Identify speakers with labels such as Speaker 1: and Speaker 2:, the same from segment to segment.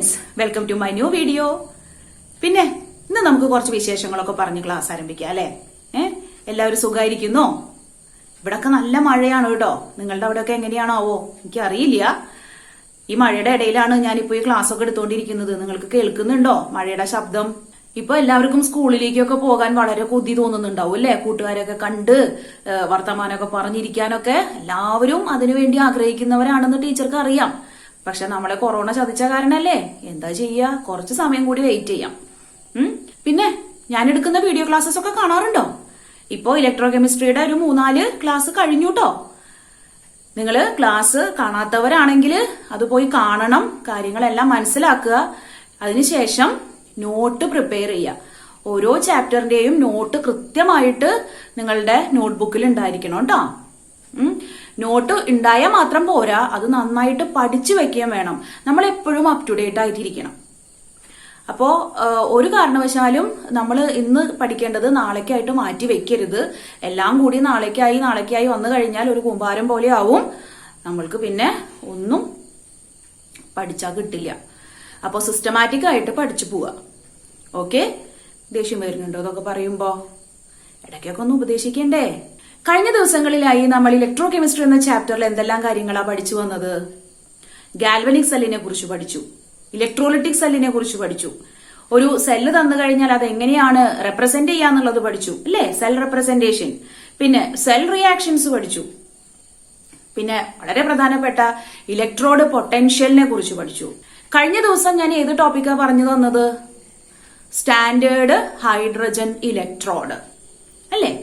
Speaker 1: Friends, welcome to my new video. പിന്നെ ഇന്ന് നമുക്ക് കുറച്ച് വിശേഷങ്ങളൊക്കെ പറഞ്ഞ് ക്ലാസ് ആരംഭിക്കാം അല്ലെ? എല്ലാവരും സുഖമായിരിക്കുന്നോ? ഇവിടൊക്കെ നല്ല മഴയാണ് കേട്ടോ. നിങ്ങളുടെ അവിടെയൊക്കെ എങ്ങനെയാണാവോ? എനിക്കറിയില്ല. ഈ മഴയുടെ ഇടയിലാണ് ഞാനിപ്പോ ഈ ക്ലാസ് ഒക്കെ എടുത്തോണ്ടിരിക്കുന്നത്. നിങ്ങൾക്ക് കേൾക്കുന്നുണ്ടോ മഴയുടെ ശബ്ദം? ഇപ്പൊ എല്ലാവർക്കും സ്കൂളിലേക്കൊക്കെ പോകാൻ വളരെ കൊതി തോന്നുന്നുണ്ടാവും അല്ലെ? കൂട്ടുകാരൊക്കെ കണ്ട് വർത്തമാനമൊക്കെ പറഞ്ഞിരിക്കാനൊക്കെ എല്ലാവരും അതിനുവേണ്ടി ആഗ്രഹിക്കുന്നവരാണെന്ന് ടീച്ചർക്ക് അറിയാം. പക്ഷെ നമ്മളെ കൊറോണ ചതിച്ച കാരണല്ലേ, എന്താ ചെയ്യാ? കുറച്ച് സമയം കൂടി വെയിറ്റ് ചെയ്യാം. പിന്നെ ഞാൻ എടുക്കുന്ന വീഡിയോ ക്ലാസ്സസ് ഒക്കെ കാണാറുണ്ടോ? ഇപ്പോ ഇലക്ട്രോ കെമിസ്ട്രിയുടെ ഒരു 3-4 ക്ലാസ് കഴിഞ്ഞു കേട്ടോ. നിങ്ങൾ ക്ലാസ് കാണാത്തവരാണെങ്കിൽ അത് പോയി കാണണം, കാര്യങ്ങളെല്ലാം മനസ്സിലാക്കുക. അതിനുശേഷം നോട്ട് പ്രിപ്പയർ ചെയ്യുക. ഓരോ ചാപ്റ്ററിന്റെയും നോട്ട് കൃത്യമായിട്ട് നിങ്ങളുടെ നോട്ട്ബുക്കിൽ ഉണ്ടായിരിക്കണം കേട്ടോ. നോട്ട് ഉണ്ടായാൽ മാത്രം പോരാ, അത് നന്നായിട്ട് പഠിച്ചു വെക്കുകയും വേണം. നമ്മൾ എപ്പോഴും അപ് ടു ഡേറ്റ് ആയിട്ടിരിക്കണം. അപ്പോ ഒരു കാരണവശാലും നമ്മൾ ഇന്ന് പഠിക്കേണ്ടത് നാളേക്കായിട്ട് മാറ്റി വെക്കരുത്. എല്ലാം കൂടി നാളേക്കായി വന്നു കഴിഞ്ഞാൽ ഒരു കൂമ്പാരം പോലെ ആവും. നമ്മൾക്ക് പിന്നെ ഒന്നും പഠിച്ചാൽ കിട്ടില്ല. അപ്പോൾ സിസ്റ്റമാറ്റിക് ആയിട്ട് പഠിച്ചു പോവുക. ഓക്കെ? ദേഷ്യം വരുന്നുണ്ടോ അതൊക്കെ പറയുമ്പോ? ഇടയ്ക്കൊക്കെ ഒന്ന് ഉപദേശിക്കണ്ടേ? കഴിഞ്ഞ ദിവസങ്ങളിലായി നമ്മൾ ഇലക്ട്രോ കെമിസ്ട്രി എന്ന ചാപ്റ്ററിൽ എന്തെല്ലാം കാര്യങ്ങളാ പഠിച്ചു വന്നത്? ഗാൽവനിക് സെല്ലിനെ കുറിച്ച് പഠിച്ചു, ഇലക്ട്രോളിറ്റിക് സെല്ലിനെ കുറിച്ച് പഠിച്ചു. ഒരു സെല്ല് തന്നു കഴിഞ്ഞാൽ അത് എങ്ങനെയാണ് റെപ്രസെന്റ് ചെയ്യാന്നുള്ളത് പഠിച്ചു അല്ലേ? Cell representation. പിന്നെ സെൽ റിയാക്ഷൻസ് പഠിച്ചു. പിന്നെ വളരെ പ്രധാനപ്പെട്ട ഇലക്ട്രോഡ് പൊട്ടൻഷ്യലിനെ കുറിച്ച് പഠിച്ചു. കഴിഞ്ഞ ദിവസം ഞാൻ ഏത് ടോപ്പിക്കാ പറഞ്ഞു തന്നത്? സ്റ്റാൻഡേർഡ് ഹൈഡ്രജൻ ഇലക്ട്രോഡ് അല്ലേ?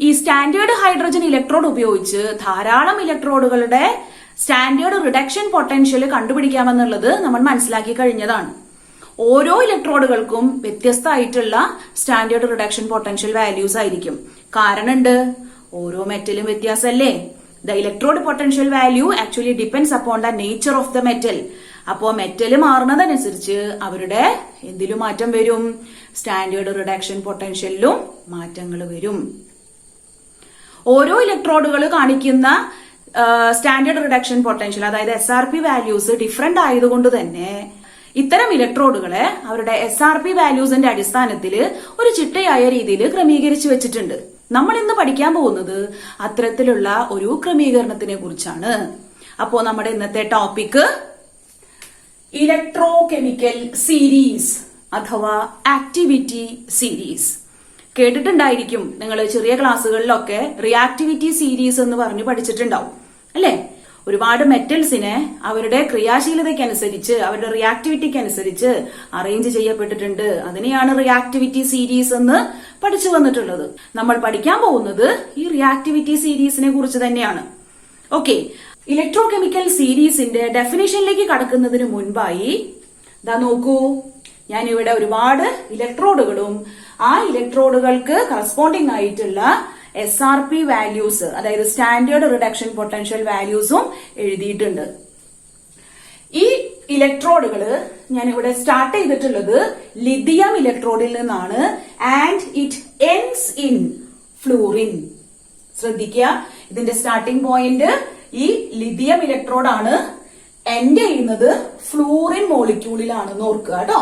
Speaker 1: ഈ സ്റ്റാൻഡേർഡ് ഹൈഡ്രജൻ ഇലക്ട്രോഡ് ഉപയോഗിച്ച് ധാരാളം ഇലക്ട്രോഡുകളുടെ സ്റ്റാൻഡേർഡ് റിഡക്ഷൻ പൊട്ടൻഷ്യൽ കണ്ടുപിടിക്കാമെന്നുള്ളത് നമ്മൾ മനസ്സിലാക്കി കഴിഞ്ഞതാണ്. ഓരോ ഇലക്ട്രോഡുകൾക്കും വ്യത്യസ്തമായിട്ടുള്ള സ്റ്റാൻഡേർഡ് റിഡക്ഷൻ പൊട്ടൻഷ്യൽ വാല്യൂസ് ആയിരിക്കും. കാരണമുണ്ട്, ഓരോ മെറ്റലും വ്യത്യാസമല്ലേ? The electrode potential value actually depends upon the nature of the metal. അപ്പോ മെറ്റൽ മാറുന്നതനുസരിച്ച് അവരുടെ എന്തിലും മാറ്റം വരും? സ്റ്റാൻഡേർഡ് റിഡക്ഷൻ പൊട്ടൻഷ്യലിലും മാറ്റങ്ങൾ വരും. ഓരോ ഇലക്ട്രോഡുകൾ കാണിക്കുന്ന സ്റ്റാൻഡേർഡ് റിഡക്ഷൻ പൊട്ടൻഷ്യൽ, അതായത് SRP വാല്യൂസ് ഡിഫറെന്റ് ആയതുകൊണ്ട് തന്നെ ഇത്തരം ഇലക്ട്രോഡുകളെ അവരുടെ SRP വാല്യൂസിന്റെ അടിസ്ഥാനത്തിൽ ഒരു ചിട്ടയായ രീതിയിൽ ക്രമീകരിച്ചു വെച്ചിട്ടുണ്ട്. നമ്മൾ ഇന്ന് പഠിക്കാൻ പോകുന്നത് അത്തരത്തിലുള്ള ഒരു ക്രമീകരണത്തിനെ കുറിച്ചാണ്. അപ്പോ നമ്മുടെ ഇന്നത്തെ ടോപ്പിക് ഇലക്ട്രോ കെമിക്കൽ സീരീസ് അഥവാ ആക്ടിവിറ്റി സീരീസ്. കേട്ടിട്ടുണ്ടായിരിക്കും നിങ്ങൾ ചെറിയ ക്ലാസ്സുകളിലൊക്കെ റിയാക്ടിവിറ്റി സീരീസ് എന്ന് പറഞ്ഞു പഠിച്ചിട്ടുണ്ടാവും അല്ലെ? ഒരുപാട് മെറ്റൽസിനെ അവരുടെ ക്രിയാശീലതയ്ക്കനുസരിച്ച്, അവരുടെ റിയാക്ടിവിറ്റിക്ക് അനുസരിച്ച് അറേഞ്ച് ചെയ്യപ്പെട്ടിട്ടുണ്ട്. അതിനെയാണ് റിയാക്ടിവിറ്റി സീരീസ് എന്ന് പഠിച്ചു വന്നിട്ടുള്ളത്. നമ്മൾ പഠിക്കാൻ പോകുന്നത് ഈ റിയാക്ടിവിറ്റി സീരീസിനെ കുറിച്ച് തന്നെയാണ്. ഓക്കെ, ഇലക്ട്രോ കെമിക്കൽ സീരീസിന്റെ ഡെഫിനിഷനിലേക്ക് കടക്കുന്നതിന് മുൻപായി ദാ നോക്കൂ, ഞാൻ ഇവിടെ ഒരുപാട് ഇലക്ട്രോഡുകളും ആ ഇലക്ട്രോഡുകൾക്ക് കറസ്പോണ്ടിങ് ആയിട്ടുള്ള SRP വാല്യൂസ്, അതായത് സ്റ്റാൻഡേർഡ് റിഡക്ഷൻ പൊട്ടൻഷ്യൽ വാല്യൂസും എഴുതിയിട്ടുണ്ട്. ഈ ഇലക്ട്രോഡുകള് ഞാൻ ഇവിടെ സ്റ്റാർട്ട് ചെയ്തിട്ടുള്ളത് ലിഥിയം ഇലക്ട്രോഡിൽ നിന്നാണ്. And it ends in fluorine. ശ്രദ്ധിക്കുക, ഇതിന്റെ സ്റ്റാർട്ടിംഗ് പോയിന്റ് ഈ ലിഥിയം ഇലക്ട്രോഡാണ്. എൻഡ് ചെയ്യുന്നത് ഫ്ലൂറിൻ മോളിക്യൂളിലാണെന്ന് ഓർക്കുക കേട്ടോ.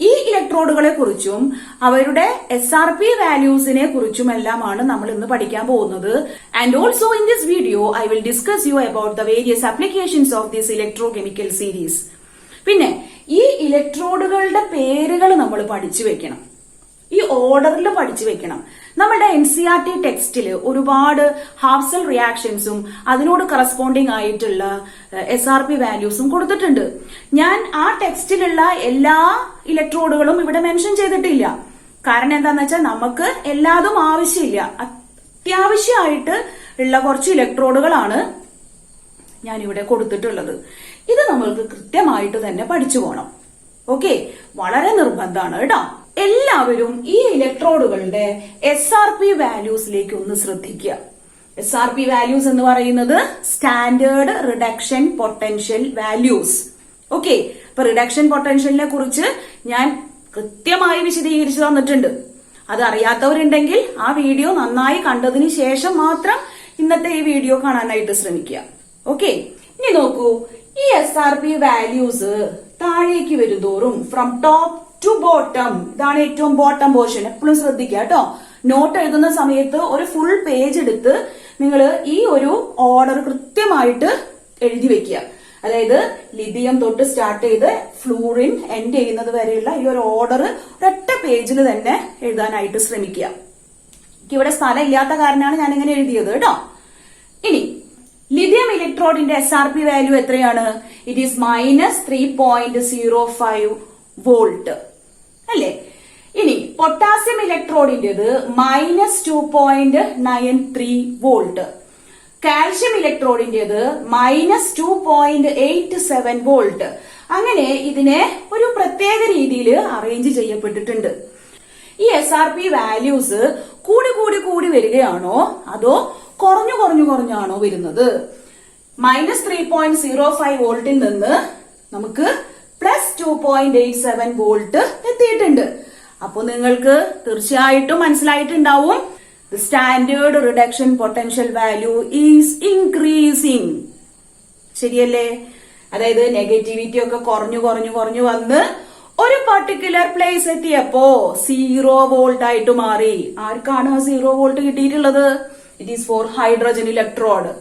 Speaker 1: ഈ ഇലക്ട്രോഡുകളെ കുറിച്ചും അവരുടെ SRP വാല്യൂസിനെ കുറിച്ചുമെല്ലാമാണ് നമ്മൾ ഇന്ന് പഠിക്കാൻ പോകുന്നത്. And also in this video I will discuss you about the various applications of this electro chemical series. പിന്നെ ഈ ഇലക്ട്രോഡുകളുടെ പേരുകൾ നമ്മൾ പഠിച്ചു വെക്കണം, ഈ ഓർഡറിൽ പഠിച്ചു വെക്കണം. നമ്മുടെ NCERT ടെക്സ്റ്റിൽ ഒരുപാട് ഹാഫ് സെൽ റിയാക്ഷൻസും അതിനോട് കറസ്പോണ്ടിങ് ആയിട്ടുള്ള SRP വാല്യൂസും കൊടുത്തിട്ടുണ്ട്. ഞാൻ ആ ടെക്സ്റ്റിലുള്ള എല്ലാ ഇലക്ട്രോഡുകളും ഇവിടെ മെൻഷൻ ചെയ്തിട്ടില്ല. കാരണം എന്താന്ന് വെച്ചാൽ നമുക്ക് എല്ലാതും ആവശ്യമില്ല. അത്യാവശ്യമായിട്ട് ഉള്ള കുറച്ച് ഇലക്ട്രോഡുകളാണ് ഞാൻ ഇവിടെ കൊടുത്തിട്ടുള്ളത്. ഇത് നമ്മൾക്ക് കൃത്യമായിട്ട് തന്നെ പഠിച്ചു പോകണം. ഓക്കെ, വളരെ നിർബന്ധമാണ് കേട്ടോ. എല്ലാവരും ഈ ഇലക്ട്രോഡുകളുടെ SRP വാല്യൂസിലേക്ക് ഒന്ന് ശ്രദ്ധിക്കുക. SRP വാല്യൂസ് എന്ന് പറയുന്നത് standard reduction potential values. Okay, ഇപ്പൊ റിഡക്ഷൻ പൊട്ടൻഷ്യലിനെ കുറിച്ച് ഞാൻ കൃത്യമായി വിശദീകരിച്ചു തന്നിട്ടുണ്ട്. അത് അറിയാത്തവരുണ്ടെങ്കിൽ ആ വീഡിയോ നന്നായി കണ്ടതിന് ശേഷം മാത്രം ഇന്നത്തെ ഈ വീഡിയോ കാണാനായിട്ട് ശ്രമിക്കുക. ഓക്കെ, ഇനി നോക്കൂ, ഈ SRP വാല്യൂസ് താഴേക്ക് വരുന്തോറും ഫ്രം ടോപ്പ് ടു ബോട്ടം, ഇതാണ് ഏറ്റവും ബോട്ടം പോർഷൻ. എപ്പോഴും ശ്രദ്ധിക്കുക കേട്ടോ. നോട്ട് എഴുതുന്ന സമയത്ത് ഒരു ഫുൾ പേജ് എടുത്ത് നിങ്ങൾ ഈ ഒരു ഓർഡർ കൃത്യമായിട്ട് എഴുതി വെക്കുക. അതായത് ലിഥിയം തൊട്ട് സ്റ്റാർട്ട് ചെയ്ത് ഫ്ലൂറിൻ എൻഡ് ചെയ്യുന്നത് വരെയുള്ള ഈ ഒരു ഓർഡർ ഒരൊറ്റ പേജിൽ തന്നെ എഴുതാനായിട്ട് ശ്രമിക്കുക. ഇവിടെ സ്ഥലം ഇല്ലാത്ത കാരണമാണ് ഞാൻ ഇങ്ങനെ എഴുതിയത് കേട്ടോ. ഇനി ലിഥിയം ഇലക്ട്രോഡിന്റെ SRP വാല്യൂ എത്രയാണ്? ഇറ്റ് ഈസ് -3.05 വോൾട്ട് അല്ലേ. ഇനി പൊട്ടാസ്യം ഇലക്ട്രോഡിന്റേത് -2.93 വോൾട്ട്, കാൽഷ്യം ഇലക്ട്രോഡിന്റേത് -2.87 വോൾട്ട്. അങ്ങനെ ഇതിനെ ഒരു പ്രത്യേക രീതിയിൽ അറേഞ്ച് ചെയ്യപ്പെട്ടിട്ടുണ്ട്. ഈ SRP വാല്യൂസ് കൂടി കൂടി കൂടി വരികയാണോ അതോ കുറഞ്ഞാണോ വരുന്നത്? -3.05 വോൾട്ടിൽ നിന്ന് നമുക്ക് +2.87 വോൾട്ട് എത്തിയിട്ടുണ്ട്. അപ്പൊ നിങ്ങൾക്ക് തീർച്ചയായിട്ടും മനസ്സിലായിട്ടുണ്ടാവും the standard reduction potential value is increasing. ശരിയല്ലേ? അതായത് നെഗറ്റിവിറ്റി ഒക്കെ കുറഞ്ഞു വന്ന് ഒരു പർട്ടിക്കുലർ പ്ലേസ് എത്തിയപ്പോ 0 വോൾട്ട് ആയിട്ട് മാറി. ആർക്കാണ് 0 വോൾട്ട് കിട്ടിയിട്ടുള്ളത്? It is for hydrogen electrode.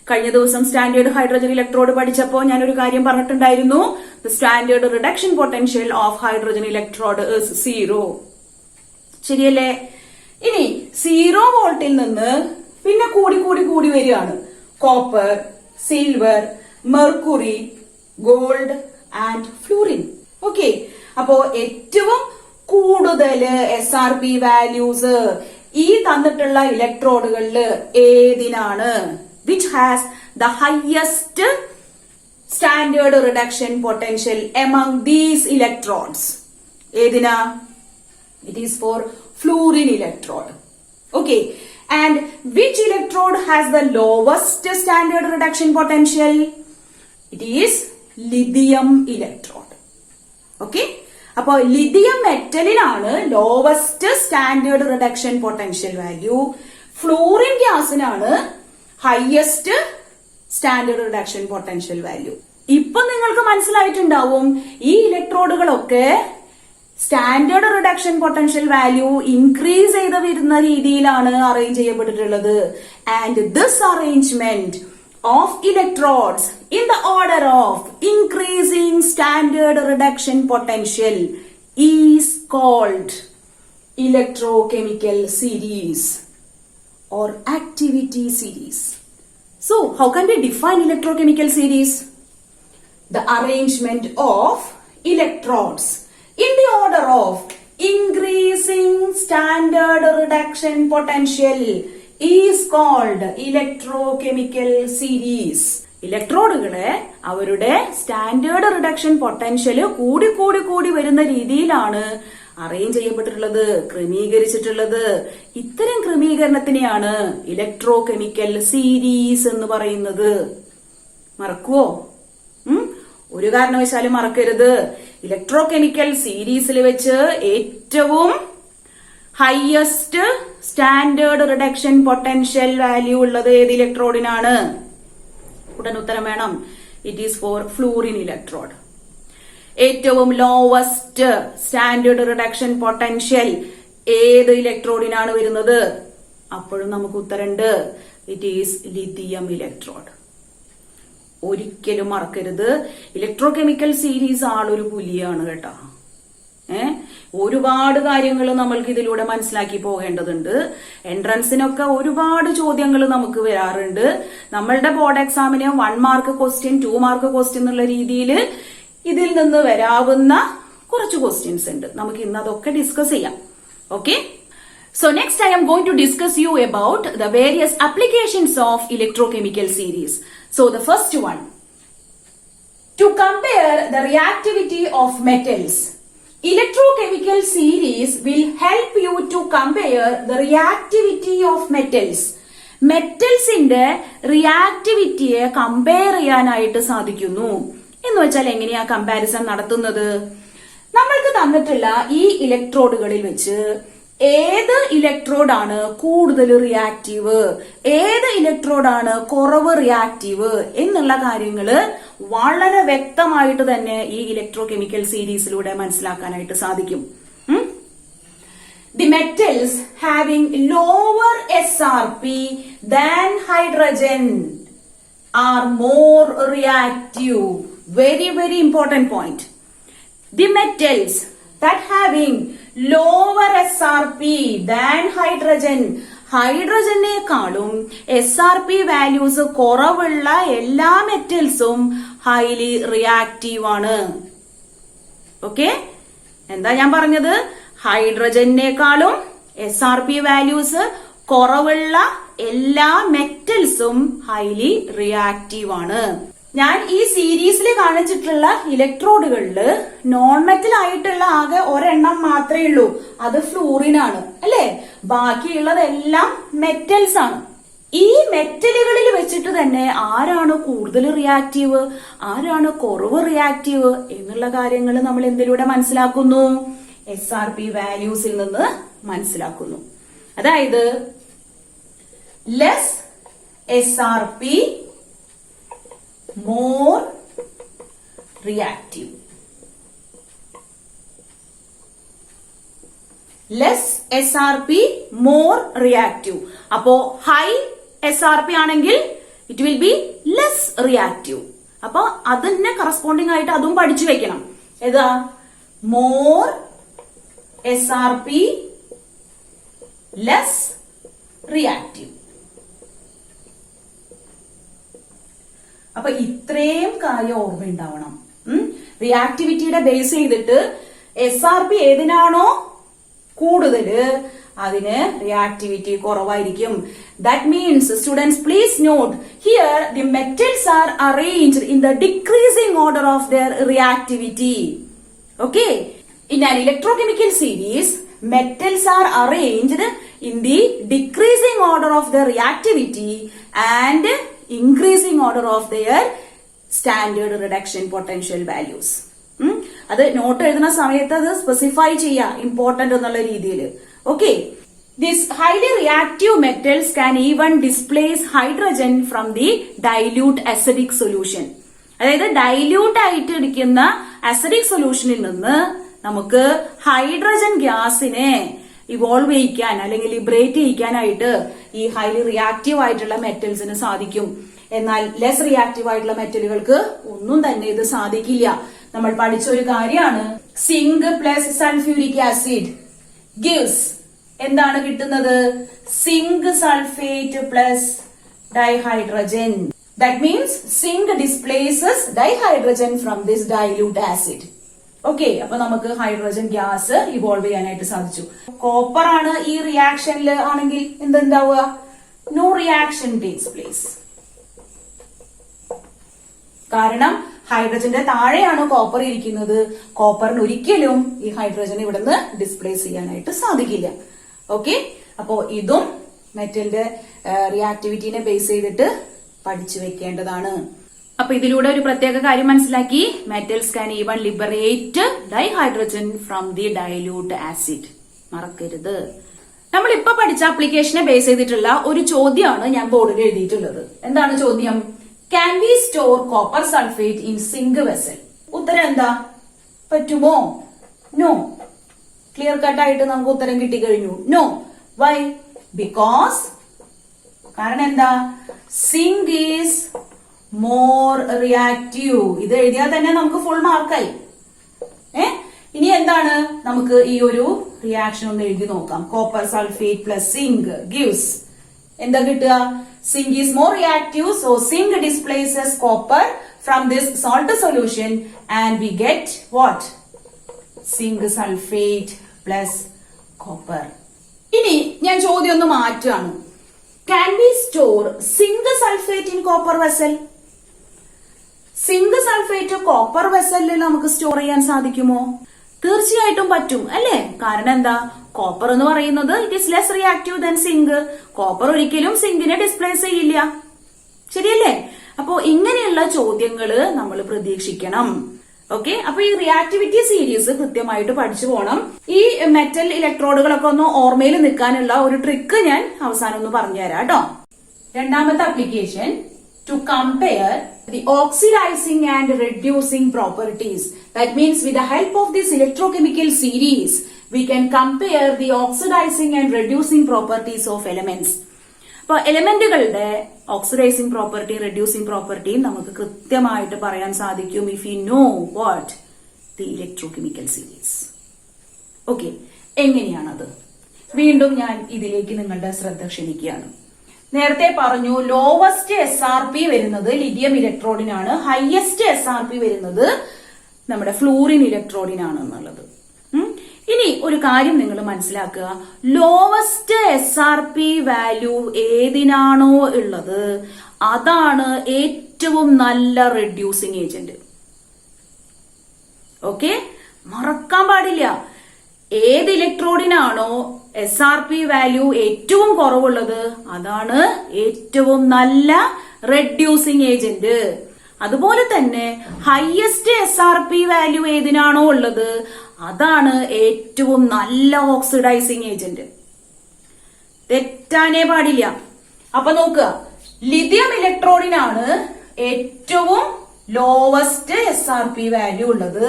Speaker 1: കഴിഞ്ഞ ദിവസം സ്റ്റാൻഡേർഡ് ഹൈഡ്രജൻ ഇലക്ട്രോഡ് പഠിച്ചപ്പോ ഞാനൊരു കാര്യം പറഞ്ഞിട്ടുണ്ടായിരുന്നു. The standard reduction potential of hydrogen electrode is 0. ശരിയല്ലേ? ഇനി 0 വോൾട്ടിൽ നിന്ന് പിന്നെ കൂടി വരികയാണ്. Copper, silver, mercury, gold and fluorine. Okay, അപ്പോ ഏറ്റവും കൂടുതൽ SRP വാല്യൂസ് ഈ തന്നിട്ടുള്ള ഇലക്ട്രോഡുകളിൽ ഏതിനാണ്? Which has the highest standard reduction potential among these electrodes? ഏതിനാ? It is for fluorine electrode. Okay, and which electrode has the lowest standard reduction potential? It is lithium electrode. Okay, അപ്പോൾ lithium മെറ്റലിനാണ് lowest standard reduction potential value. Fluorine ഗ്യാസിനാണ് highest standard reduction potential value. ഇപ്പൊ നിങ്ങൾക്ക് മനസ്സിലായിട്ടുണ്ടാവും ഈ ഇലക്ട്രോഡുകളൊക്കെ standard reduction potential value increase ചെയ്ത് വരുന്ന രീതിയിലാണ് അറേഞ്ച് ചെയ്യപ്പെട്ടിട്ടുള്ളത്. And this arrangement of electrodes in the order of increasing standard reduction potential is called electrochemical series or activity series. So, how can we define electrochemical series? The arrangement of electrodes in the order of increasing standard reduction potential is called electrochemical series. ഇലക്ട്രോഡുകളെ അവരുടെ standard reduction potential കൂടി വരുന്ന രീതിയിലാണ് arrange ചെയ്യപ്പെട്ടിട്ടുള്ളത്, ക്രമീകരിച്ചിട്ടുള്ളത്. ഇത്തരം ക്രമീകരണത്തിനെയാണ് electro chemical series എന്ന് പറയുന്നത്. മറക്കുവോ? ഒരു കാരണവശാലും മറക്കരുത്. ഇലക്ട്രോ കെമിക്കൽ സീരീസിൽ വെച്ച് ഏറ്റവും highest standard reduction potential value ഉള്ളത് ഏത് ഇലക്ട്രോഡിനാണ്? ഉടൻ ഉത്തരം വേണം. It is for fluorine electrode. ഏറ്റവും ലോവസ്റ്റ് സ്റ്റാൻഡേർഡ് റിഡക്ഷൻ പൊട്ടൻഷ്യൽ ഏത് ഇലക്ട്രോഡിനാണ് വരുന്നത്? അപ്പോഴും നമുക്ക് ഉത്തരണ്ട്. It is lithium electrode. ഒരിക്കലും മറക്കരുത്. ഇലക്ട്രോ കെമിക്കൽ സീരീസ് ആളൊരു പുലിയാണ് കേട്ടോ. ഒരുപാട് കാര്യങ്ങൾ നമ്മൾക്ക് ഇതിലൂടെ മനസ്സിലാക്കി പോകേണ്ടതുണ്ട്. എൻട്രൻസിനൊക്കെ ഒരുപാട് ചോദ്യങ്ങൾ നമുക്ക് വരാറുണ്ട്. നമ്മളുടെ ബോർഡ് എക്സാമിന് 1 മാർക്ക് ക്വസ്റ്റ്യൻ, 2 മാർക്ക് ക്വസ്റ്റ്യൻ എന്നുള്ള രീതിയിൽ ഇതിൽ നിന്ന് വരാവുന്ന കുറച്ച് ക്വസ്റ്റ്യൻസ് ഉണ്ട്. നമുക്ക് ഇന്ന് അതൊക്കെ ഡിസ്കസ് ചെയ്യാം. Okay, so next I am going to discuss you about the various applications of electrochemical series. So the first one, to compare the reactivity of metals. Electrochemical series will help you to compare the reactivity of metals. മെറ്റൽസിന്റെ റിയാക്ടിവിറ്റിയെ compare ചെയ്യാനായിട്ട് സാധിക്കുന്നു. എന്ന് വെച്ചാൽ എങ്ങനെയാ comparison നടത്തുന്നത്? നമ്മൾക്ക് തന്നിട്ടുള്ള ഈ ഇലക്ട്രോഡുകളിൽ വെച്ച് ഏത് ഇലക്ട്രോഡാണ് കൂടുതൽ റിയാക്റ്റീവ്, ഏത് ഇലക്ട്രോഡാണ് കുറവ് റിയാക്റ്റീവ് എന്നുള്ള കാര്യങ്ങള് വളരെ വ്യക്തമായിട്ട് തന്നെ ഈ ഇലക്ട്രോ കെമിക്കൽ സീരീസിലൂടെ മനസ്സിലാക്കാനായിട്ട് സാധിക്കും. The metals having lower SRP than hydrogen are more reactive. Very, very important point. The metals that having lower SRP than hydrogen, ഹൈഡ്രജനേക്കാളും SRP values കുറവുള്ള എല്ലാ മെറ്റൽസും ഹൈലി റിയാക്റ്റീവ് ആണ്. ഓക്കെ, എന്താ ഞാൻ പറഞ്ഞത്? ഹൈഡ്രജനേക്കാളും SRP വാല്യൂസ് കുറവുള്ള എല്ലാ മെറ്റൽസും ഹൈലി റിയാക്റ്റീവ് ആണ്. ഞാൻ ഈ സീരീസിൽ കാണിച്ചിട്ടുള്ള ഇലക്ട്രോഡുകളില് നോൺ മെറ്റൽ ആയിട്ടുള്ള ആകെ ഒരെണ്ണം മാത്രമേ ഉള്ളൂ, അത് ഫ്ലൂറിൻ ആണ് അല്ലെ. ബാക്കിയുള്ളതെല്ലാം മെറ്റൽസ് ആണ്. ഈ മെറ്റലുകളിൽ വെച്ചിട്ട് തന്നെ ആരാണ് കൂടുതൽ റിയാക്റ്റീവ്, ആരാണ് കുറവ് റിയാക്റ്റീവ് എന്നുള്ള കാര്യങ്ങൾ നമ്മൾ എന്തിലൂടെ മനസ്സിലാക്കുന്നു? SRP വാല്യൂസിൽ നിന്ന് മനസ്സിലാക്കുന്നു. അതായത് less SRP more reactive. Less SRP more reactive. അപ്പോ ഹൈ SRP ആണെങ്കിൽ it will be less reactive. അപ്പൊ അതിന് കറസ്പോണ്ടിങ് ആയിട്ട് അതും പഠിച്ചു വെക്കണം. ഏതാ? More SRP less reactive. അപ്പൊ ഇത്രയും കാര്യം ഓർമ്മയുണ്ടാവണം. റിയാക്ടിവിറ്റിയുടെ ബേസ് ചെയ്തിട്ട് SRP ഏതിനാണോ കൂടുതല് അതിന് റിയാക്ടിവിറ്റി കുറവായിരിക്കും. That means students please note here the metals are arranged in the decreasing order of their reactivity. Okay, in an electrochemical series metals are arranged in the decreasing order of their reactivity and increasing order of their standard reduction potential values. അത് note എഴുതുന്ന സമയത്ത് അത് specify ചെയ്യാ important എന്നുള്ള രീതിയിൽ. Okay, this highly reactive metals can even displace hydrogen from the dilute acidic solution. അതായത് dilute ആയിട്ട് ഇരിക്കുന്ന അസിഡിക് സൊല്യൂഷനിൽ നിന്ന് നമുക്ക് ഹൈഡ്രജൻ ഗ്യാസിനെ ഇവോൾവ് ചെയ്യിക്കാൻ അല്ലെങ്കിൽ ലിബറേറ്റ് ചെയ്യിക്കാനായിട്ട് ഈ ഹൈലി റിയാക്റ്റീവ് ആയിട്ടുള്ള മെറ്റൽസിന് സാധിക്കും. എന്നാൽ ലെസ് റിയാക്റ്റീവ് ആയിട്ടുള്ള മെറ്റലുകൾക്ക് ഒന്നും തന്നെ ഇത് സാധിക്കില്ല. നമ്മൾ പഠിച്ച ഒരു കാര്യമാണ് zinc plus sulphuric acid gives എന്താണ് കിട്ടുന്നത്? Zinc sulphate plus dihydrogen. That means zinc displaces dihydrogen from this dilute acid. Okay, അപ്പൊ നമുക്ക് ഹൈഡ്രജൻ ഗ്യാസ് ഇവോൾവ് ചെയ്യാനായിട്ട് സാധിച്ചു. കോപ്പർ ആണ് ഈ റിയാക്ഷനിൽ ആണെങ്കിൽ എന്തുണ്ടാവുക? No reaction takes place. കാരണം ഹൈഡ്രജന്റെ താഴെയാണ് കോപ്പർ ഇരിക്കുന്നത്. കോപ്പറിന് ഒരിക്കലും ഈ ഹൈഡ്രജൻ ഇവിടുന്ന് ഡിസ്പ്ലേസ് ചെയ്യാനായിട്ട് സാധിക്കില്ല. ഓക്കെ, അപ്പോ ഇതും മെറ്റലിന്റെ റിയാക്ടിവിറ്റിനെ ബേസ് ചെയ്തിട്ട് പഠിച്ചു വെക്കേണ്ടതാണ്. അപ്പൊ ഇതിലൂടെ ഒരു പ്രത്യേക കാര്യം മനസ്സിലാക്കി. Metals can even liberate dihydrogen from the dilute acid. മറക്കരുത്. നമ്മൾ ഇപ്പൊ പഠിച്ച ആപ്ലിക്കേഷനെ ബേസ് ചെയ്തിട്ടുള്ള ഒരു ചോദ്യമാണ് ഞാൻ ബോർഡിൽ എഴുതിയിട്ടുള്ളത്. എന്താണ് ചോദ്യം? Can we store copper sulphate in zinc vessel? ഉത്തരം എന്താ? പറ്റുമോ? നോ. ക്ലിയർ കട്ട് ആയിട്ട് നമുക്ക് ഉത്തരം കിട്ടിക്കഴിഞ്ഞു. നോ. വൈ? ബിക്കോസ് കാരണം എന്താ? Zinc is more reactive. ഇത് എഴുതിയാൽ തന്നെ നമുക്ക് ഫുൾ മാർക്കായി. ഇനി എന്താണ്? നമുക്ക് ഈ ഒരു റിയാക്ഷൻ ഒന്ന് എഴുതി നോക്കാം. Copper sulphate plus zinc gives എന്താ കിട്ടുക? Zinc is more reactive, so zinc displaces copper from this salt solution and we get what? Zinc sulphate plus copper. ഇനി ഞാൻ ചോദ്യം ഒന്ന് മാറ്റുകയാണ്. Can we store zinc sulphate in copper vessel? Zinc sulphate copper വെസലിൽ നമുക്ക് store ചെയ്യാൻ സാധിക്കുമോ? തീർച്ചയായിട്ടും പറ്റും അല്ലേ? കാരണം എന്താ? കോപ്പർ എന്ന് പറയുന്നത് it is less reactive than zinc. Copper ഒരിക്കലും സിങ്കിനെ ഡിസ്പ്ലേസ് ചെയ്യില്ല. ശരിയല്ലേ? അപ്പോ ഇങ്ങനെയുള്ള ചോദ്യങ്ങള് നമ്മൾ പ്രതീക്ഷിക്കണം. ഓക്കെ, അപ്പൊ ഈ റിയാക്ടിവിറ്റി സീരീസ് കൃത്യമായിട്ട് പഠിച്ചു പോകണം. ഈ മെറ്റൽ ഇലക്ട്രോഡുകളൊക്കെ ഒന്ന് ഓർമ്മയിൽ നിൽക്കാനുള്ള ഒരു ട്രിക്ക് ഞാൻ അവസാനം ഒന്ന് പറഞ്ഞുതരാം കേട്ടോ. രണ്ടാമത്തെ application, to compare the oxidizing and reducing properties. That means with the help of this electrochemical series, we can compare the oxidizing and reducing properties of elements. അപ്പോൾ എലമെന്റുകളുടെ ഓക്സിഡൈസിംഗ് പ്രോപ്പർട്ടി റെഡ്യൂസിംഗ് പ്രോപ്പർട്ടിയും നമുക്ക് കൃത്യമായിട്ട് പറയാൻ സാധിക്കും if you know what the electrochemical series. Okay, എങ്ങനെയാണത്? വീണ്ടും ഞാൻ ഇതിലേക്ക് നിങ്ങളുടെ ശ്രദ്ധ ക്ഷണിക്കുകയാണ്. നേരത്തെ പറഞ്ഞു ലോവസ്റ്റ് SRP വരുന്നത് ലിഥിയം ഇലക്ട്രോഡിനാണ്, ഹയസ്റ്റ് SRP വരുന്നത് നമ്മുടെ ഫ്ലൂറിൻ ഇലക്ട്രോഡിനാണ് എന്നുള്ളത്. ഇനി ഒരു കാര്യം നിങ്ങൾ മനസ്സിലാക്കുക, ലോവസ്റ്റ് SRP വാല്യൂ ഏതിനാണോ ഉള്ളത് അതാണ് ഏറ്റവും നല്ല റെഡ്യൂസിങ് ഏജന്റ്. ഓക്കെ, മറക്കാൻ പാടില്ല. ഏത് ഇലക്ട്രോഡിനാണോ SRP വാല്യൂ ഏറ്റവും കുറവുള്ളത് അതാണ് ഏറ്റവും നല്ല റെഡ്യൂസിങ് ഏജന്റ്. അതുപോലെ തന്നെ ഹയസ്റ്റ് SRP വാല്യൂ ഏതിനാണോ ഉള്ളത് അതാണ് ഏറ്റവും നല്ല ഓക്സിഡൈസിങ് ഏജന്റ്. തെറ്റാനേ പാടില്ല. അപ്പൊ നോക്കുക, ലിഥിയം ഇലക്ട്രോഡിനാണ് ഏറ്റവും ലോവസ്റ്റ് SRP വാല്യൂ ഉള്ളത്.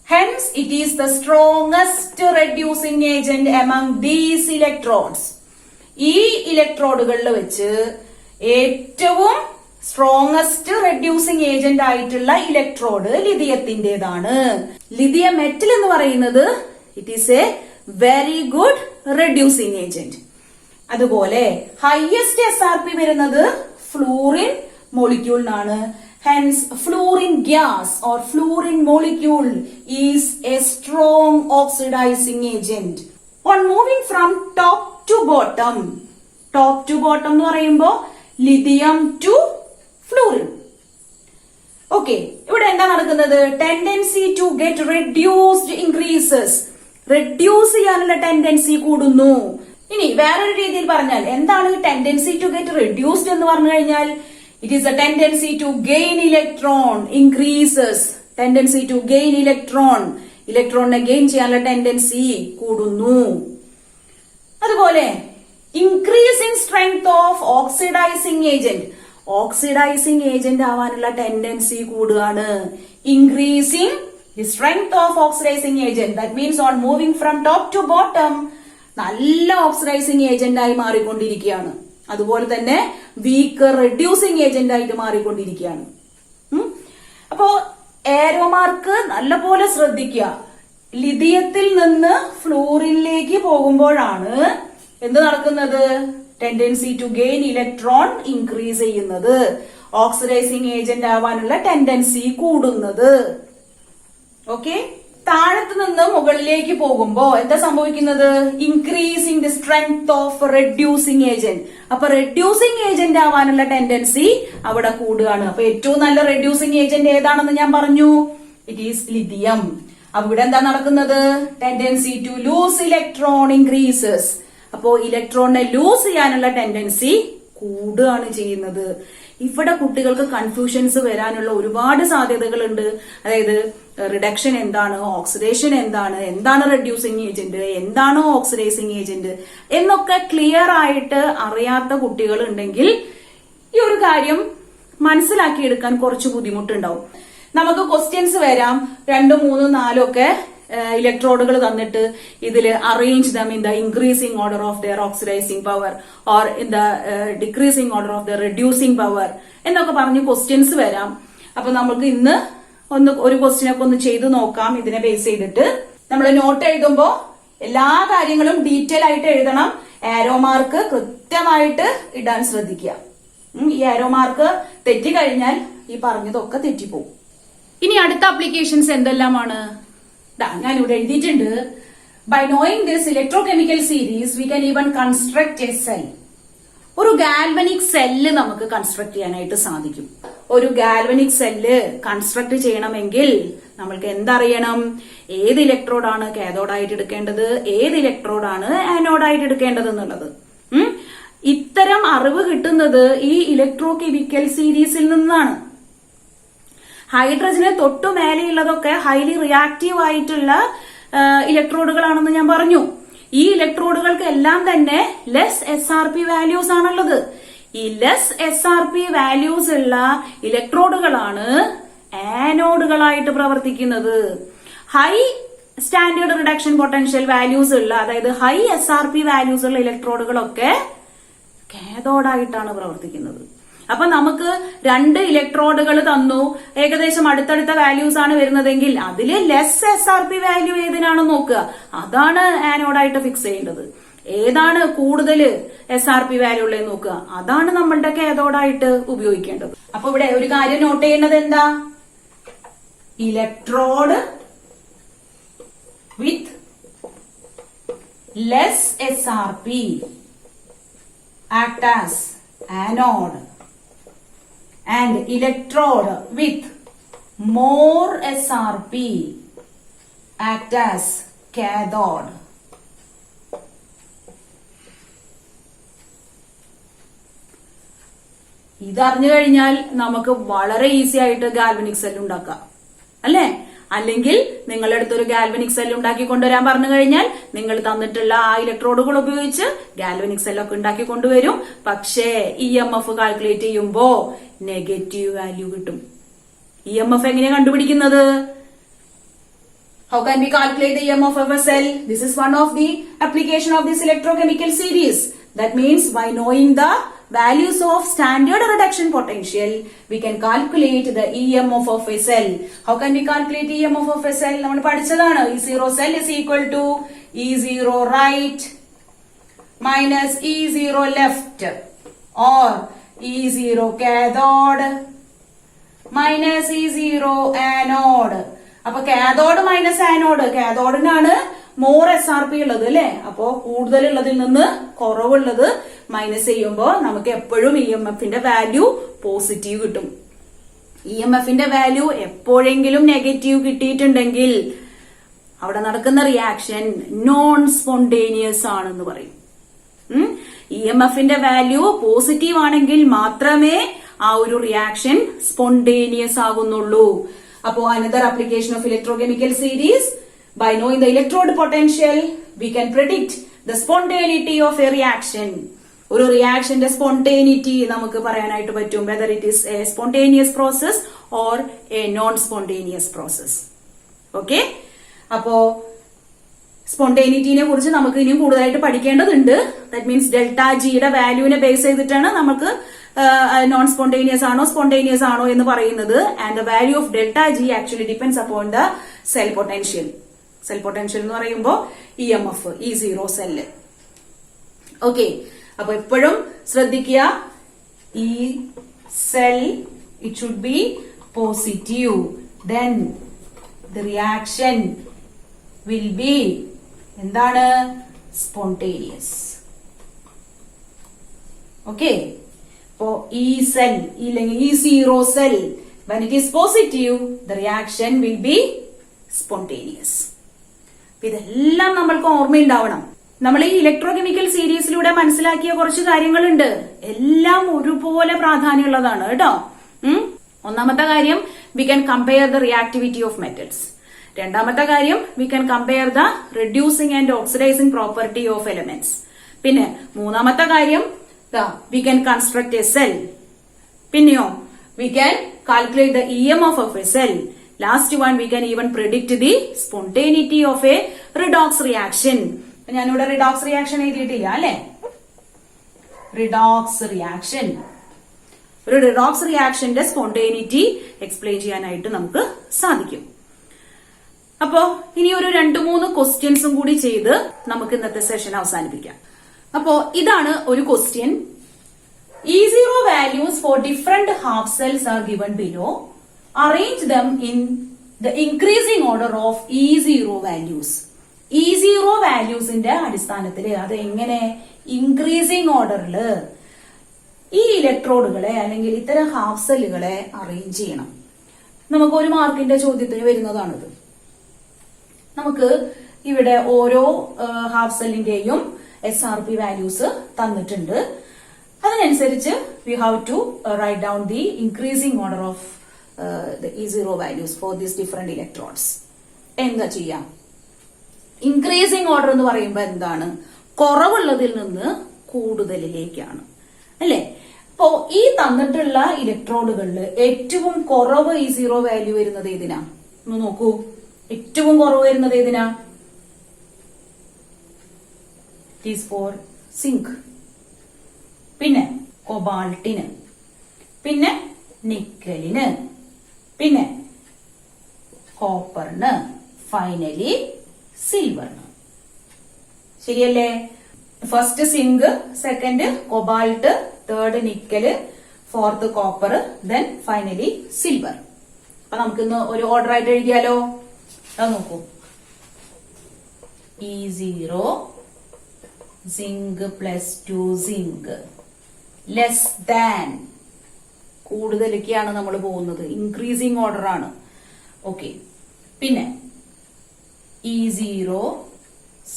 Speaker 1: Hence, it is the strongest reducing agent among these electrodes. ഈ ഇലക്ട്രോഡുകളിൽ വെച്ച് ഏറ്റവും സ്ട്രോങ്ങസ്റ്റ് റെഡ്യൂസിംഗ് ഏജന്റ് ആയിട്ടുള്ള ഇലക്ട്രോഡ് ലിഥിയത്തിന്റേതാണ്. ലിഥിയം മെറ്റൽ എന്ന് പറയുന്നത് it is A very good reducing agent. അതുപോലെ ഹയസ്റ്റ് SRP വരുന്നത് fluorine മോളിക്യൂളിനാണ്. Hence, fluorine gas or fluorine molecule is a strong oxidizing agent. On moving from top to bottom എന്ന് പറയുമ്പോൾ lithium to fluorine. Okay, ഇവിടെ എന്താ നടക്കുന്നത്? Tendency to get reduced increases. Reduce ചെയ്യാനുള്ള tendency കൂടുന്നു. ഇനി വേറൊരു രീതിയിൽ പറഞ്ഞാൽ എന്താണ് ടെൻഡൻസി ടു ഗെറ്റ് റെഡ്യൂസ്ഡ് എന്ന് പറഞ്ഞു കഴിഞ്ഞാൽ it is a tendency to gain electron increases. Tendency to gain electron. ഇലക്ട്രോണിനെ ഗെയിൻ ചെയ്യാനുള്ള ടെൻഡൻസി കൂടുന്നു. അതുപോലെ increasing strength of oxidising agent. Oxidising agent ആവാനുള്ള ടെൻഡൻസി കൂടുകയാണ്. Increasing the strength of oxidising agent. That means on moving from top to bottom നല്ല oxidising agent ആയി മാറിക്കൊണ്ടിരിക്കുകയാണ്. അതുപോലെ തന്നെ വീക്കർ റെഡ്യൂസിംഗ് ഏജന്റ് ആയിട്ട് മാറിക്കൊണ്ടിരിക്കുകയാണ്. അപ്പോ ഏരോ മാർക്ക് നല്ലപോലെ ശ്രദ്ധിക്കുക. ലിഥിയത്തിൽ നിന്ന് ഫ്ലൂറിനിലേക്ക് പോകുമ്പോഴാണ് എന്ത് നടക്കുന്നത്? Tendency to gain electron increase ചെയ്യുന്നത്, ഓക്സിഡൈസിംഗ് ഏജന്റ് ആവാനുള്ള ടെൻഡൻസി കൂടുന്നത്. ഓക്കെ, താഴത്ത് നിന്ന് മുകളിലേക്ക് പോകുമ്പോ എന്താ സംഭവിക്കുന്നത്? Increasing the strength of reducing agent. അപ്പൊ റെഡ്യൂസിംഗ് ഏജന്റ് ആവാനുള്ള ടെൻഡൻസി അവിടെ കൂടുകയാണ്. അപ്പൊ ഏറ്റവും നല്ല റെഡ്യൂസിംഗ് ഏജന്റ് ഏതാണെന്ന് ഞാൻ പറഞ്ഞു, ഇറ്റ് ഈസ് ലിഥിയം. അപ്പൊ ഇവിടെ എന്താ നടക്കുന്നത്? Tendency to lose electron increases. അപ്പോ ഇലക്ട്രോണിനെ ലൂസ് ചെയ്യാനുള്ള ടെൻഡൻസി കൂടുകയാണ് ചെയ്യുന്നത്. ഇവിടെ കുട്ടികൾക്ക് കൺഫ്യൂഷൻസ് വരാനുള്ള ഒരുപാട് സാധ്യതകളുണ്ട്. അതായത് റിഡക്ഷൻ എന്താണ്, ഓക്സിഡേഷൻ എന്താണ്, എന്താണ് റെഡ്യൂസിംഗ് ഏജന്റ്, എന്താണ് ഓക്സിഡൈസിംഗ് ഏജന്റ് എന്നൊക്കെ ക്ലിയർ ആയിട്ട് അറിയാത്ത കുട്ടികൾ ഉണ്ടെങ്കിൽ ഈ ഒരു കാര്യം മനസ്സിലാക്കിയെടുക്കാൻ കുറച്ച് ബുദ്ധിമുട്ടുണ്ടാവും. നമുക്ക് ക്വസ്റ്റ്യൻസ് വരാം, 2, 3, 4 ഒക്കെ ഇലക്ട്രോഡുകൾ തന്നിട്ട് ഇതിൽ arrange them in the increasing order of there oxidising power or in the decreasing order of the reducing power എന്നൊക്കെ പറഞ്ഞ് ക്വസ്റ്റ്യൻസ് വരാം. അപ്പൊ നമുക്ക് ഇന്ന് ഒരു ക്വസ്റ്റ്യൻ ഒക്കെ ഒന്ന് ചെയ്ത് നോക്കാം. ഇതിനെ ബേസ് ചെയ്തിട്ട് നമ്മൾ നോട്ട് എഴുതുമ്പോ എല്ലാ കാര്യങ്ങളും ഡീറ്റെയിൽ ആയിട്ട് എഴുതണം. ആരോ മാർക്ക് കൃത്യമായിട്ട് ഇടാൻ ശ്രദ്ധിക്കുക. ഈ ആരോ മാർക്ക് തെറ്റിക്കഴിഞ്ഞാൽ ഈ പറഞ്ഞതൊക്കെ തെറ്റിപ്പോകും. ഇനി അടുത്ത ആപ്ലിക്കേഷൻസ് എന്തെല്ലാമാണ്? ഞാൻ ഇവിടെ എഴുതിയിട്ടുണ്ട്. By knowing this electrochemical series we can even construct a cell. ഒരു ഗാൽവനിക് സെല്ല് നമുക്ക് കൺസ്ട്രക്ട് ചെയ്യാനായിട്ട് സാധിക്കും. ഒരു ഗാൽവനിക് സെല്ല് കൺസ്ട്രക്ട് ചെയ്യണമെങ്കിൽ നമ്മൾക്ക് എന്തറിയണം? ഏത് ഇലക്ട്രോഡാണ് കാഥോഡായിട്ട് എടുക്കേണ്ടത്, ഏത് ഇലക്ട്രോഡാണ് ആനോഡായിട്ട് എടുക്കേണ്ടത് എന്നുള്ളത്. ഇത്തരം അറിവ് കിട്ടുന്നത് ഈ ഇലക്ട്രോകെമിക്കൽ സീരീസിൽ നിന്നാണ്. ഹൈഡ്രജന് തൊട്ടു മേലെയുള്ളതൊക്കെ ഹൈലി റിയാക്റ്റീവ് ആയിട്ടുള്ള ഇലക്ട്രോഡുകളാണെന്ന് ഞാൻ പറഞ്ഞു. ഈ ഇലക്ട്രോഡുകൾക്ക് എല്ലാം തന്നെ ലെസ് SRP വാല്യൂസ് ആണുള്ളത്. ഈ ലെസ് SRP വാല്യൂസ് ഉള്ള ഇലക്ട്രോഡുകളാണ് ആനോഡുകളായിട്ട് പ്രവർത്തിക്കുന്നത്. High standard reduction potential values ഉള്ള, അതായത് ഹൈ SRP വാല്യൂസ് ഉള്ള ഇലക്ട്രോഡുകളൊക്കെ കാഥോഡായിട്ടാണ് പ്രവർത്തിക്കുന്നത്. അപ്പൊ നമുക്ക് 2 ഇലക്ട്രോഡുകൾ തന്നു, ഏകദേശം അടുത്തടുത്ത വാല്യൂസ് ആണ് വരുന്നതെങ്കിൽ അതിൽ ലെസ് SRP വാല്യൂ ഏതിനാണെന്ന് നോക്കുക, അതാണ് ആനോഡായിട്ട് ഫിക്സ് ചെയ്യേണ്ടത്. ഏതാണ് കൂടുതൽ SRP വാല്യൂ ഉള്ളതെന്ന് നോക്കുക, അതാണ് നമ്മളുടെ കാഥോഡായിട്ട് ഉപയോഗിക്കേണ്ടത്. അപ്പൊ ഇവിടെ ഒരു കാര്യം നോട്ട് ചെയ്യേണ്ടത് എന്താ, electrode with less SRP act as anode and electrode with more SRP act as cathode. ഇതറിഞ്ഞു കഴിഞ്ഞാൽ നമുക്ക് വളരെ ഈസി ആയിട്ട് ഗാൽവനിക് സെൽ ഉണ്ടാക്കാം, അല്ലേ? അല്ലെങ്കിൽ നിങ്ങളുടെ അടുത്തൊരു ഗാൽവനിക് സെൽ ഉണ്ടാക്കി കൊണ്ടുവരാൻ പറഞ്ഞു കഴിഞ്ഞാൽ നിങ്ങൾ തന്നിട്ടുള്ള ആ ഇലക്ട്രോഡുകൾ ഉപയോഗിച്ച് ഗാൽവനിക് സെല്ലൊക്കെ ഉണ്ടാക്കി കൊണ്ടുവരും. പക്ഷേ EMF കാൽക്കുലേറ്റ് ചെയ്യുമ്പോ നെഗറ്റീവ് വാല്യൂ കിട്ടും. EMF എങ്ങനെയാ കണ്ടുപിടിക്കുന്നത്? How can we calculate the EMF of a cell? This is one of the application of this electrochemical series. That means by knowing the values of standard reduction potential, we can calculate the EMF of a cell. How can we calculate EMF of a cell? നമ്മൾ പഠിച്ചതാണ്. E0 cell is equal to E0 right minus E0 left or E0 cathode minus E0 anode. അപ്പൊ cathode minus anode, കാഥോഡിനാണ് more SRP ഉള്ളത്, അല്ലെ? അപ്പോ കൂടുതലുള്ളതിൽ നിന്ന് കുറവുള്ളത് minus ചെയ്യുമ്പോ നമുക്ക് എപ്പോഴും EMFന്റെ വാല്യൂ പോസിറ്റീവ് കിട്ടും. EMFന്റെ വാല്യൂ എപ്പോഴെങ്കിലും നെഗറ്റീവ് കിട്ടിയിട്ടുണ്ടെങ്കിൽ അവിടെ നടക്കുന്ന റിയാക്ഷൻ നോൺ സ്പോണ്ടേനിയസ് ആണെന്ന് പറയും. EMFന്റെ വാല്യൂ പോസിറ്റീവ് ആണെങ്കിൽ മാത്രമേ ആ ഒരു റിയാക്ഷൻ സ്പോണ്ടേനിയസ് ആകുന്നുള്ളൂ. അപ്പോ another application of electrochemical series, by knowing the electrode potential we can predict the spontaneity of a reaction. ഒരു റിയാക്ഷന്റെ സ്പോണ്ടേനിറ്റി നമുക്ക് പറയാനായിട്ട് പറ്റും, whether it is a spontaneous process or a non spontaneous process. Okay, അപ്പോ സ്പോണ്ടേനിറ്റിനെ കുറിച്ച് നമുക്ക് ഇനിയും കൂടുതലായിട്ട് പഠിക്കേണ്ടതുണ്ട്. ദാറ്റ് മീൻസ് ഡെൽറ്റ ജിയുടെ വാല്യൂവിനെ ബേസ് ചെയ്തിട്ടാണ് നമുക്ക് നോൺ സ്പോണ്ടേനിയസ് ആണോ സ്പോണ്ടേനിയസ് ആണോ എന്ന് പറയുന്നത്. And the value of delta G actually depends upon the cell potential. Cell potential എന്ന് പറയുമ്പോൾ EMF E0 സെല്ല്. ഓക്കെ, അപ്പൊ എപ്പോഴും ശ്രദ്ധിക്കുക, ഈ cell it should be positive, then the reaction will be എന്താണ്? സ്പോണ്ടേനിയസ്. ഓക്കെ, അപ്പോ ഈ സെൽ ഇല്ലെങ്കിൽ E0 cell when it is positive the reaction will be spontaneous. ഇതെല്ലാം നമ്മൾക്ക് ഓർമ്മയുണ്ടാവണം. നമ്മൾ ഈ ഇലക്ട്രോകെമിക്കൽ സീരീസിലൂടെ മനസ്സിലാക്കിയ കുറച്ച് കാര്യങ്ങളുണ്ട്, എല്ലാം ഒരുപോലെ പ്രാധാന്യമുള്ളതാണ് കേട്ടോ. ഒന്നാമത്തെ കാര്യം, we can compare the reactivity of metals. രണ്ടാമത്തെ കാര്യം, we can compare the reducing and oxidizing property of elements. പിന്നെ മൂന്നാമത്തെ കാര്യം, we can construct a cell. പിന്നെയോ we can calculate the EMF of a cell. Last one, we can even predict the spontaneity of a redox reaction. ഞാനിവിടെ redox reaction എഴുതിയിട്ടില്ല അല്ലെ? Redox reaction, ഒരു redox റിയാക്ഷന്റെ spontaneity explain ചെയ്യാനായിട്ട് നമുക്ക് സാധിക്കും. അപ്പോ ഇനി ഒരു 2-3 ക്വസ്റ്റ്യൻസും കൂടി ചെയ്ത് നമുക്ക് ഇന്നത്തെ സെഷൻ അവസാനിപ്പിക്കാം. അപ്പോ ഇതാണ് ഒരു question. E0 values for different half cells are given below. Arrange them in the increasing order of E0 values. E0 വാല്യൂസിന്റെ അടിസ്ഥാനത്തില് അത് എങ്ങനെ ഇൻക്രീസിംഗ് ഓർഡറില് ഈ ഇലക്ട്രോഡുകളെ അല്ലെങ്കിൽ ഇത്തരം ഹാഫ് സെല്ലുകളെ അറേഞ്ച് ചെയ്യണം. നമുക്ക് 1 മാർക്കിന്റെ ചോദ്യത്തിന് വരുന്നതാണിത്. നമുക്ക് ഇവിടെ ഓരോ ഹാഫ് സെല്ലിന്റെയും SRP വാല്യൂസ് തന്നിട്ടുണ്ട്. അതിനനുസരിച്ച് we have to write down the increasing order of the E0 values for these different electrodes. എന്താ ചെയ്യാം? ഇൻക്രീസിംഗ് ഓർഡർ എന്ന് പറയുമ്പോൾ എന്താണ്? കുറവുള്ളതിൽ നിന്ന് കൂടുതലിലേക്കാണ്, അല്ലെ? അപ്പോ ഈ തന്നിട്ടുള്ള ഇലക്ട്രോഡുകളിൽ ഏറ്റവും കുറവ് E0 വാല്യൂ വരുന്നത് ഏതിനാ? ഒന്ന് നോക്കൂ, ഏറ്റവും കുറവ് വരുന്നത് ഏതിനാ? It is for zinc. പിന്നെ കൊബാൾട്ടിന്, പിന്നെ നിക്കലിന്, പിന്നെ കോപ്പറിന്, ഫൈനലി സിൽവറിന്. ശരിയല്ലേ? First zinc, second cobalt, third nickel, fourth copper, then finally silver. അപ്പൊ നമുക്കിന്ന് ഒരു ഓർഡർ ആയിട്ട് എഴുതിയാലോ? അത് നോക്കൂ. E0 zinc plus 2 zinc less than, കൂടുതലേക്കാണ് നമ്മൾ പോകുന്നത്, ഇൻക്രീസിങ് ഓർഡർ ആണ്. ഓക്കെ. പിന്നെ E0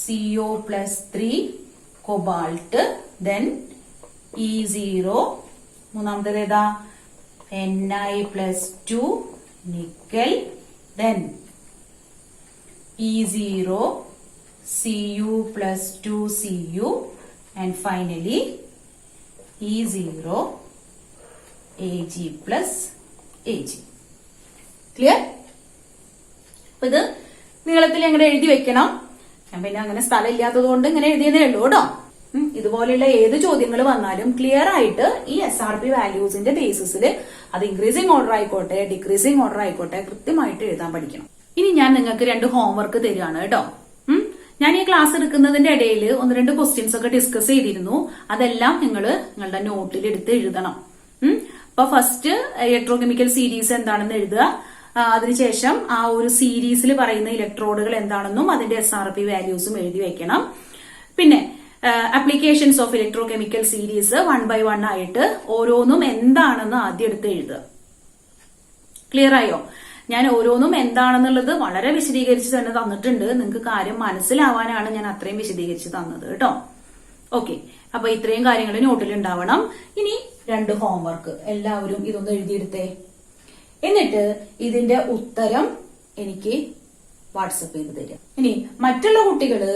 Speaker 1: CO plus 3 cobalt, then E0 മൂന്നാമത്തേത് ഏതാ? Ni plus 2 nickel, then E0 Cu plus 2 Cu, and finally E0 Ag plus Ag. Clear? അപ്പൊ ഇത് നീളത്തിൽ എങ്ങനെ എഴുതി വെക്കണം. ഞാൻ പിന്നെ അങ്ങനെ സ്ഥലം ഇല്ലാത്തത് കൊണ്ട് ഇങ്ങനെ എഴുതിയതേ ഉള്ളൂ കേട്ടോ. ഇതുപോലെയുള്ള ഏത് ചോദ്യങ്ങൾ വന്നാലും ക്ലിയർ ആയിട്ട് ഈ SRP വാല്യൂസിന്റെ ബേസിസിൽ അത് ഇൻക്രീസിംഗ് ഓർഡർ ആയിക്കോട്ടെ ഡിക്രീസിംഗ് ഓർഡർ ആയിക്കോട്ടെ കൃത്യമായിട്ട് എഴുതാൻ പഠിക്കണം. ഇനി ഞാൻ നിങ്ങൾക്ക് 2 ഹോംവർക്ക് തരികയാണ് കേട്ടോ. ഞാൻ ഈ ക്ലാസ് എടുക്കുന്നതിന്റെ ഇടയിൽ 1-2 ക്വസ്റ്റ്യൻസ് ഒക്കെ ഡിസ്കസ് ചെയ്തിരുന്നു. അതെല്ലാം നിങ്ങൾ നിങ്ങളുടെ നോട്ടിൽ എടുത്ത് എഴുതണം. അപ്പൊ ഫസ്റ്റ് ഇലക്ട്രോകെമിക്കൽ സീരീസ് എന്താണെന്ന് എഴുതുക. അതിനുശേഷം ആ ഒരു സീരീസിൽ പറയുന്ന ഇലക്ട്രോഡുകൾ എന്താണെന്നും അതിന്റെ SRP വാല്യൂസും എഴുതി വെക്കണം. പിന്നെ applications of electrochemical series 1 by 1 ആയിട്ട് ഓരോന്നും എന്താണെന്ന് ആദ്യം എടുത്ത് എഴുതുക. ക്ലിയർ ആയോ? ഞാൻ ഓരോന്നും എന്താണെന്നുള്ളത് വളരെ വിശദീകരിച്ച് തന്നെ തന്നിട്ടുണ്ട്. നിങ്ങൾക്ക് കാര്യം മനസ്സിലാവാനാണ് ഞാൻ അത്രയും വിശദീകരിച്ച് തന്നത് കേട്ടോ. ഓക്കെ. അപ്പൊ ഇത്രയും കാര്യങ്ങൾ നോട്ടിൽ ഉണ്ടാവണം. ഇനി 2 ഹോംവർക്ക്, എല്ലാവരും ഇതൊന്ന് എഴുതിയെടുത്തേ. എന്നിട്ട് ഇതിന്റെ ഉത്തരം എനിക്ക് വാട്സപ്പ് ചെയ്ത് തരിക. ഇനി മറ്റുള്ള കുട്ടികള്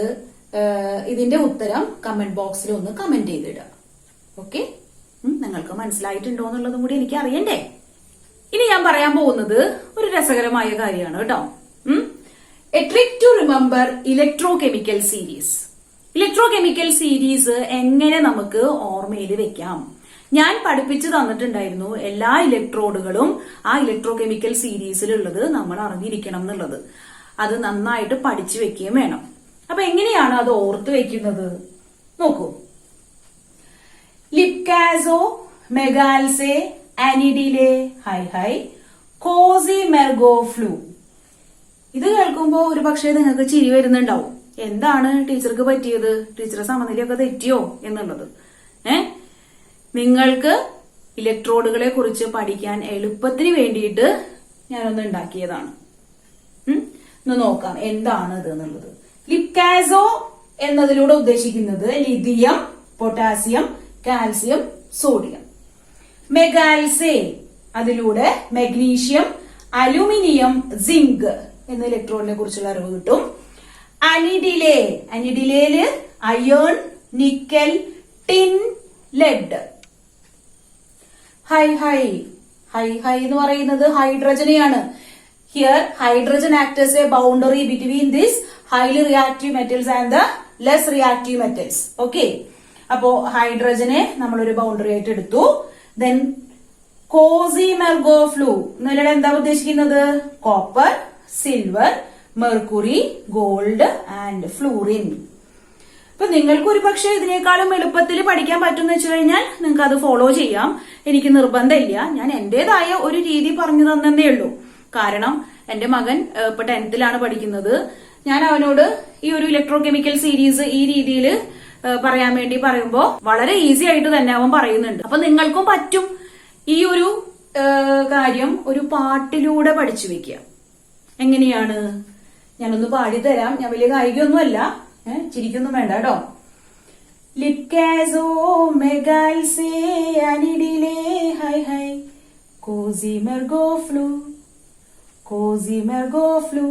Speaker 1: ഇതിന്റെ ഉത്തരം കമന്റ് ബോക്സിൽ ഒന്ന് കമന്റ് ചെയ്തിടുക. ഓക്കെ? നിങ്ങൾക്ക് മനസ്സിലായിട്ടുണ്ടോ എന്നുള്ളതും കൂടി എനിക്ക് അറിയണ്ടേ. ഇനി ഞാൻ പറയാൻ പോകുന്നത് ഒരു രസകരമായ കാര്യമാണ് കേട്ടോ. A trick to remember electrochemical series. Electrochemical series എങ്ങനെ നമുക്ക് ഓർമ്മയിൽ വെക്കാം? ഞാൻ പഠിപ്പിച്ചു തന്നിട്ടുണ്ടായിരുന്നു എല്ലാ ഇലക്ട്രോഡുകളും ആ ഇലക്ട്രോകെമിക്കൽ സീരീസിലുള്ളത് നമ്മൾ അറിഞ്ഞിരിക്കണം എന്നുള്ളത്. അത് നന്നായിട്ട് പഠിച്ചു വെക്കുകയും വേണം. അപ്പൊ എങ്ങനെയാണ് അത് ഓർത്ത് വെക്കുന്നത്? നോക്കൂ. ലിപ്കാസോ, മെഗാൽസെ, അനിഡിലെ, ഹൈ കോസിമെർഗോ ഫ്ലൂ. ഇത് കേൾക്കുമ്പോ ഒരു പക്ഷേ നിങ്ങൾക്ക് ചിരി വരുന്നുണ്ടാവും. എന്താണ് ടീച്ചർക്ക് പറ്റിയത്? ടീച്ചറെ സമനിലയൊക്കെ തെറ്റിയോ എന്നുള്ളത്. നിങ്ങൾക്ക് ഇലക്ട്രോഡുകളെ കുറിച്ച് പഠിക്കാൻ എളുപ്പത്തിന് വേണ്ടിയിട്ട് ഞാനൊന്ന് ഉണ്ടാക്കിയതാണ്. ഒന്ന് നോക്കാം എന്താണ് ഇത് എന്നുള്ളത്. ലിപ്കാസോ എന്നതിലൂടെ ഉദ്ദേശിക്കുന്നത് ലിഥിയം, പൊട്ടാസ്യം, കാൽസ്യം, സോഡിയം. മെഗാൽസെ അതിലൂടെ മഗ്നീഷ്യം, അലുമിനിയം, സിങ്ക് എന്ന ഇലക്ട്രോണിനെ കുറിച്ചുള്ള അറിവ് കിട്ടും. അനിഡിലേല് അയേൺ, നിക്കൽ, ടിൻ, ലെഡ്. ഹൈ എന്ന് പറയുന്നത് ഹൈഡ്രജനെയാണ്. Here hydrogen act as a boundary between this highly reactive metals and the less reactive metals. Okay. അപ്പോ ഹൈഡ്രജനെ നമ്മളൊരു ബൗണ്ടറി ആയിട്ട് എടുത്തു. ദെൻ കോസിമെർഗോ ഫ്ലൂ എന്നിവിടെ എന്താ ഉദ്ദേശിക്കുന്നത്? Copper, silver, mercury, gold and fluorine. ഇപ്പൊ നിങ്ങൾക്ക് ഒരു പക്ഷെ ഇതിനേക്കാളും എളുപ്പത്തിൽ പഠിക്കാൻ പറ്റുമെന്ന് വെച്ച് കഴിഞ്ഞാൽ നിങ്ങൾക്ക് അത് ഫോളോ ചെയ്യാം. എനിക്ക് നിർബന്ധമില്ല. ഞാൻ എന്റേതായ ഒരു രീതി പറഞ്ഞു തന്നേ ഉള്ളൂ. കാരണം എന്റെ മകൻ ഇപ്പൊ 10th പഠിക്കുന്നത്. ഞാൻ അവനോട് ഈ ഒരു ഇലക്ട്രോകെമിക്കൽ സീരീസ് ഈ രീതിയിൽ പറയാൻ വേണ്ടി പറയുമ്പോ വളരെ ഈസി ആയിട്ട് തന്നെ അവൻ പറയുന്നുണ്ട്. അപ്പൊ നിങ്ങൾക്കും പറ്റും ഈ ഒരു കാര്യം ഒരു പാട്ടിലൂടെ പഠിച്ചു വെക്കുക. എങ്ങനെയാണ്? ഞാനൊന്ന് പാടിത്തരാം. ഞാൻ വലിയ ഗായികയൊന്നുമല്ല, ചിരിക്കൊന്നും വേണ്ട കേട്ടോ. ലിപ്കാസോ, മെഗാൽസെ, അനിഡിലെ, ഹൈ കോസിമെർഗോ ഫ്ലൂ.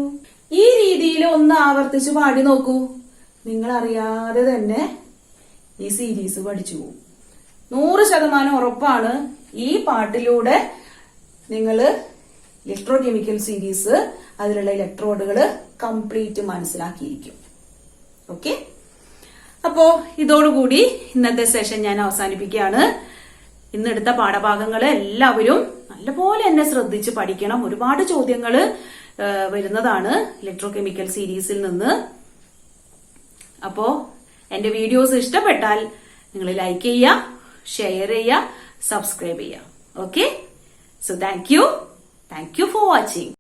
Speaker 1: ഈ രീതിയിൽ ഒന്ന് ആവർത്തിച്ച് പാടി നോക്കൂ. നിങ്ങൾ അറിയാതെ തന്നെ ഈ സീരീസ് പഠിച്ചു പോകും. 100% ഉറപ്പാണ് ഈ പാട്ടിലൂടെ നിങ്ങള് ഇലക്ട്രോ കെമിക്കൽ സീരീസ് അതിലുള്ള ഇലക്ട്രോഡുകൾ കംപ്ലീറ്റ് മനസ്സിലാക്കിയിരിക്കും. ഓക്കെ, അപ്പോ ഇതോടുകൂടി ഇന്നത്തെ സെഷൻ ഞാൻ അവസാനിപ്പിക്കുകയാണ്. ഇന്നെടുത്ത പാഠഭാഗങ്ങള് എല്ലാവരും നല്ലപോലെ എന്നെ ശ്രദ്ധിച്ച് പഠിക്കണം. ഒരുപാട് ചോദ്യങ്ങള് വരുന്നതാണ് ഇലക്ട്രോ കെമിക്കൽ സീരീസിൽ നിന്ന്. അപ്പോ എന്റെ വീഡിയോസ് ഇഷ്ടപ്പെട്ടാൽ നിങ്ങൾ ലൈക്ക് ചെയ്യുക, ഷെയർ ചെയ്യുക, സബ്സ്ക്രൈബ് ചെയ്യുക. Okay, so thank you for watching.